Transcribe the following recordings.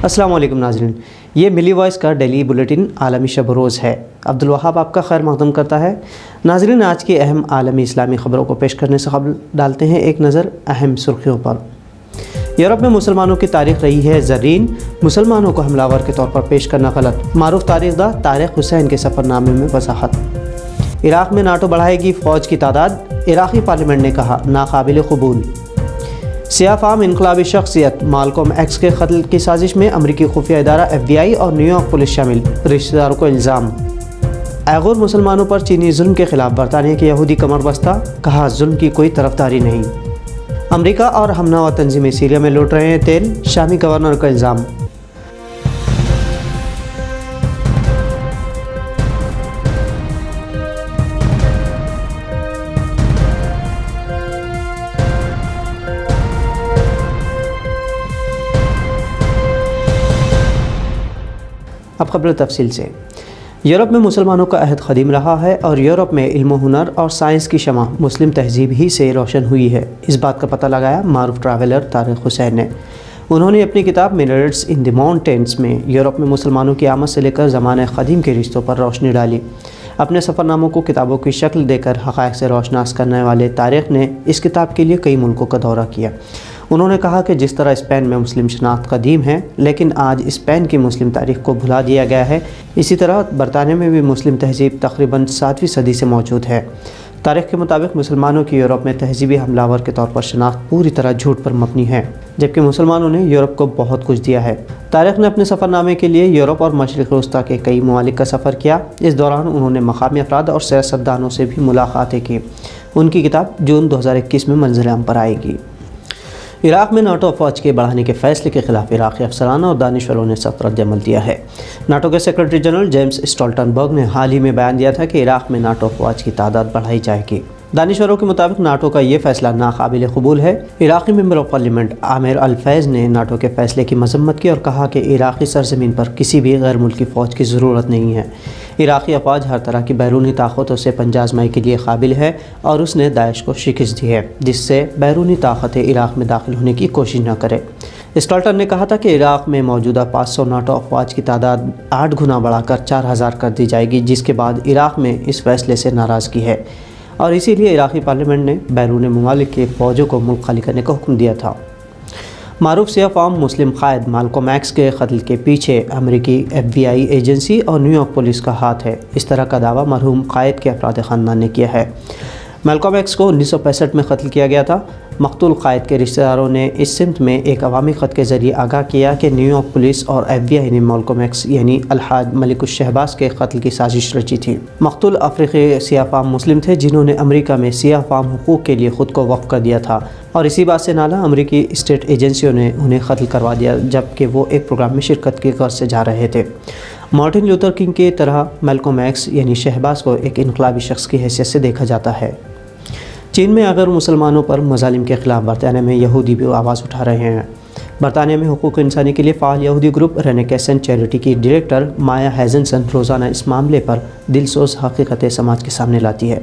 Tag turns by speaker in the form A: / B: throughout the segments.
A: अस्सलाम वालेकुम नाज़रीन, ये मिली वॉइस का डेली बुलेटिन आलमी शब रोज़ है। अब्दुल वहाब आपका खैर मक़दम करता है। नाज़रीन, आज की अहम आलमी इस्लामी ख़बरों को पेश करने से कबल डालते हैं एक नज़र अहम सुर्खियों पर। यूरोप में मुसलमानों की तारीख़ रही है ज़रीन, मुसलमानों को हमलावर के तौर पर पेश करना गलत। मारूफ तारीख़दा तारिक हुसैन के सफ़रनामे में वज़ाहत। इराक़ में नाटो बढ़ाएगी फ़ौज की तादाद, इराक़ी पार्लियामेंट ने कहा नाकाबिल क़बूल। सियाह फाम इनकलाबी शख्सियत मालकॉम एक्स के कत्ल की साजिश में अमरीकी खुफिया इदारा FBI और न्यूयॉर्क पुलिस शामिल, रिश्तेदारों को इल्ज़ाम। उइग़ुर मुसलमानों पर चीनी जुल्म के खिलाफ बरतानिया के यहूदी कमर बस्ता, कहा जुल्म की कोई तरफदारी नहीं। अमरीका और हमनवा तंजीमें सीरिया में लूट रहे हैं तेल, शामी गवर्नर का इल्ज़ाम। अब खबर तफसील से। यूरोप में मुसलमानों का अहद क़दीम रहा है और यूरोप में इल्म हुनर और साइंस की शमा मुस्लिम तहजीब ही से रोशन हुई है। इस बात का पता लगाया मारूफ ट्रैवलर तारिक हुसैन ने। उन्होंने अपनी किताब मिनट्स इन द माउंटेन्स में यूरोप में मुसलमानों की आमद से लेकर ज़माने क़दीम के रिश्तों पर रोशनी डाली। अपने सफ़रनामों को किताबों की शक्ल देकर हक़ाइक़ से रोशनास करने वाले तारिक ने इस किताब के लिए कई मुल्कों का दौरा किया। उन्होंने कहा कि जिस तरह स्पेन में मुस्लिम शनाख्त कदीम है, लेकिन आज स्पेन की मुस्लिम तारीख़ को भुला दिया गया है, इसी तरह बरतानिया में भी मुस्लिम तहजीब तकरीबन 7वीं सदी से मौजूद है। तारीख़ के मुताबिक मुसलमानों की यूरोप में तहजीबी हमलावर के तौर पर शनाख्त पूरी तरह झूठ पर मबनी है, जबकि मुसलमानों ने यूरोप को बहुत कुछ दिया है। तारिख ने अपने सफ़रनामे के लिए यूरोप और मशरिक़ वस्ता के कई ममालिक का सफ़र किया। इस दौरान उन्होंने मकामी अफराद और सियासतदानों से भी मुलाकातें की। उनकी किताब जून 2021 में मंज़िल-ए-आम पर आएगी। इराक़ में नाटो फ़ौज के बढ़ाने के फ़ैसले के ख़िलाफ़ इराक़ी अफसरान और दानिशवरों ने सख्त रद्द-ए-अमल दिया है। नाटो के सेक्रेटरी जनरल जेम्स स्टोल्टनबर्ग ने हाल ही में बयान दिया था कि इराक़ में नाटो फ़ौज की तादाद बढ़ाई जाएगी। दानिशवरों के मुताबिक नाटो का ये फ़ैसला नाकाबिल क़बूल है। इराक़ी मेंबर ऑफ़ पार्लियामेंट आमिर अल-फैज़ ने नाटो के फ़ैसले की मज़म्मत की और कहा कि इराक़ी सरज़मीन पर किसी भी गैर मुल्की फ़ौज की ज़रूरत नहीं है। इराक़ी अफ़वाज हर तरह की बैरूनी ताक़तों से पंजा आज़माई के लिए काबिल है और उसने दाइश को शिकस्त दी है, जिससे बैरूनी ताक़तें इराक़ में दाखिल होने की कोशिश न करें। स्टोल्टन ने कहा था कि इराक़ में मौजूदा 500 नाटो अफ़वाज की तादाद 8 गुना बढ़ाकर 4000 कर दी जाएगी, जिसके बाद इराक़ में इस फ़ैसले से नाराज़गी है और इसीलिए इराक़ी पार्लियामेंट ने बैरून ममालिक के फ़ौजों को मुल्क खाली करने का हुक्म दिया था। मारूफ सियाह फाम मुस्लिम क़ायद मालकॉम एक्स के कत्ल के पीछे अमरीकी FBI एजेंसी और न्यूयॉर्क पुलिस का हाथ है। इस तरह का दावा मरहूम क़ायद के अफराद ख़ानदान ने किया है। मालकॉम एक्स को 1965 में कत्ल किया गया था। मक़तूल क़ायद के रिश्तेदारों ने इस सिमत में एक अवामी ख़त के ज़रिए आगाह किया कि न्यूयॉर्क पुलिस और FBI ने मालकॉम एक्स यानी अलहाज मलिकुश शहबाज के कत्ल की साजिश रची थी। मक़तूल अफ्रीकी सियाह फाम मुस्लिम थे जिन्होंने अमरीका में सियाह फाम हुकूक़ के लिए ख़ुद को वक़्फ़ कर दिया था और इसी बात से नाला अमरीकी स्टेट एजेंसियों ने उन्हें कत्ल करवा दिया, जबकि वो एक प्रोग्राम में शिरकत की गर्ज से जा रहे थे। मार्टिन लूथर किंग की तरह मालकॉम एक्स यानी शहबाज को एक इनकलाबी शख्स की हैसियत से देखा जाता है। चीन में अगर मुसलमानों पर मज़ालिम के ख़िलाफ़ बरतानिया में यहूदी भी आवाज़ उठा रहे हैं। बरतानिया में हुकूक़ इंसानी के लिए फ़ाल यहूदी ग्रुप रेनेकेसेंट चैरिटी की डायरेक्टर माया हैजनसन रोज़ाना इस मामले पर दिलसोज़ हकीकतें समाज के सामने लाती है।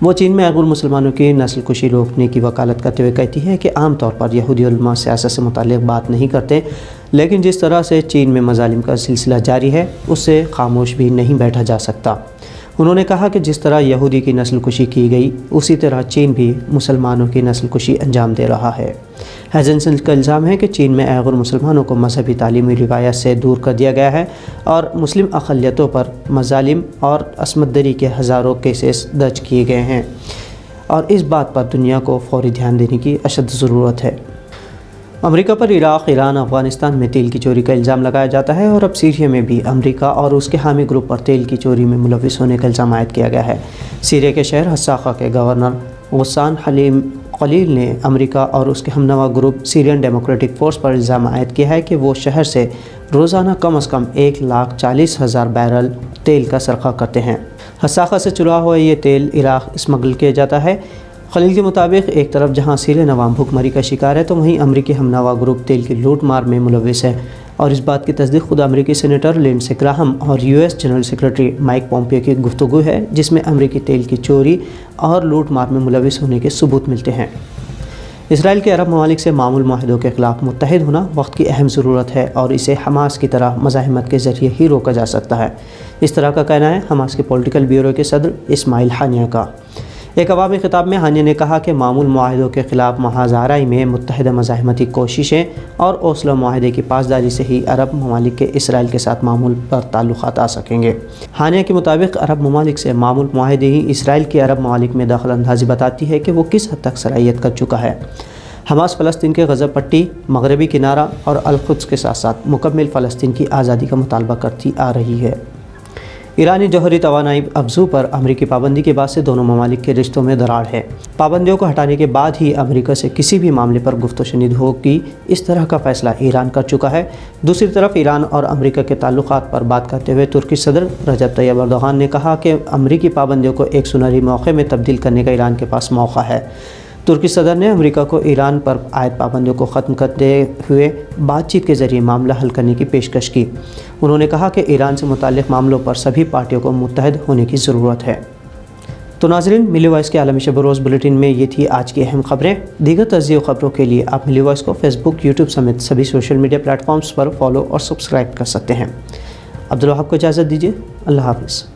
A: वो चीन में उइग़ुर मुसलमानों की नस्ल कुशी रोकने की वकालत करते हुए कहती है कि आम तौर पर यहूदी उलमा सियासत से मुताल्लिक़ बात नहीं करते, लेकिन जिस तरह से चीन में मज़ालिम का सिलसिला जारी है उससे खामोश भी नहीं बैठा जा सकता। उन्होंने कहा कि जिस तरह यहूदी की नस्ल कुशी की गई, उसी तरह चीन भी मुसलमानों की नस्ल कुशी अंजाम दे रहा है। हैजनसन का इल्ज़ाम है कि चीन में उइग़ुर मुसलमानों को मजहबी तालीमी रिवायत से दूर कर दिया गया है और मुस्लिम अक़लियतों पर मज़ालिम और असमतदरी के हज़ारों केसेस दर्ज किए गए हैं और इस बात पर दुनिया को फ़ौरी ध्यान देने की अशद ज़रूरत है। अमेरिका पर इराक़, ईरान, अफ़गानिस्तान में तेल की चोरी का इल्ज़ाम लगाया जाता है और अब सीरिया में भी अमेरिका और उसके हामी ग्रुप पर तेल की चोरी में मुलविस होने का इल्ज़ाम आयद किया गया है। सीरिया के शहर हसाक़ा के गवर्नर गुस्सान हलीम खलील ने अमेरिका और उसके हमनवा ग्रुप सीरियन डेमोक्रेटिक फ़ोर्स पर इल्ज़ाम आयद किया है कि वो शहर से रोज़ाना कम अज़ कम 1,40,000 बैरल तेल का सरक़ा करते हैं। हसाक़ा से चुरा हुआ ये तेल इराक़ स्मगल किया जाता है। खलील के मुताबिक एक तरफ जहां सीरियन अवाम भुखमरी का शिकार है, तो वहीं अमरीकी हमनवा ग्रुप तेल की लूट मार में मुलविस है और इस बात की तस्दीक खुद अमरीकी सेनेटर लिंडसे ग्राहम और US general secretary Mike Pompeo की गुफ्तगू है, जिसमें अमरीकी तेल की चोरी और लूट मार में मुलविस होने के सबूत मिलते हैं। اسرائیل کے عرب ممالک سے معمول معاہدوں کے خلاف متحد ہونا وقت کی اہم ضرورت ہے اور اسے حماس کی طرح مزاحمت کے ذریعے ہی روکا جا سکتا ہے، اس طرح کا کہنا ہے حماس کے پولیٹیکل بیورو کے صدر اسماعیل ہانیہ کا۔ ایک عوامی خطاب میں ہانیہ نے کہا کہ معمول معاہدوں کے خلاف محاذ آرائی میں متحدہ مزاحمتی کوششیں اور اوسلو معاہدے کی پاسداری سے ہی عرب ممالک کے اسرائیل کے ساتھ معمول پر تعلقات آ سکیں گے۔ ہانیہ کے مطابق عرب ممالک سے معمول معاہدے ہی اسرائیل کے عرب ممالک میں دخل اندازی بتاتی ہے کہ وہ کس حد تک صلاحیت کر چکا ہے۔ حماس فلسطین کے غزہ پٹی، مغربی کنارہ اور القدس کے ساتھ ساتھ مکمل فلسطین کی آزادی کا مطالبہ کرتی آ رہی ہے۔ ایرانی جوہری توانائی افزوں پر امریکی پابندی کے بعد سے دونوں ممالک کے رشتوں میں دراڑ ہے۔ پابندیوں کو ہٹانے کے بعد ہی امریکہ سے کسی بھی معاملے پر گفت و شنید ہوگی، اس طرح کا فیصلہ ایران کر چکا ہے۔ دوسری طرف ایران اور امریکہ کے تعلقات پر بات کرتے ہوئے ترکی صدر رجب طیب اردوغان نے کہا کہ امریکی پابندیوں کو ایک سنہری موقع میں تبدیل کرنے کا ایران کے پاس موقع ہے۔ ترکی صدر نے امریکہ کو ایران پر عائد پابندیوں کو ختم کرتے ہوئے بات چیت کے ذریعے معاملہ حل کرنے کی پیشکش کی۔ انہوں نے کہا کہ ایران سے متعلق معاملوں پر سبھی پارٹیوں کو متحد ہونے کی ضرورت ہے۔ تو ناظرین، ملی وائس کے عالمی شب روز بلیٹن میں یہ تھی آج کی اہم خبریں۔ دیگر تجزیے و خبروں کے لیے آپ ملی وائس کو فیس بک، یوٹیوب سمیت سبھی سوشل میڈیا پلیٹ فارمز پر فالو اور سبسکرائب کر سکتے ہیں۔ عبدالوہاب کو اجازت دیجیے، اللہ حافظ۔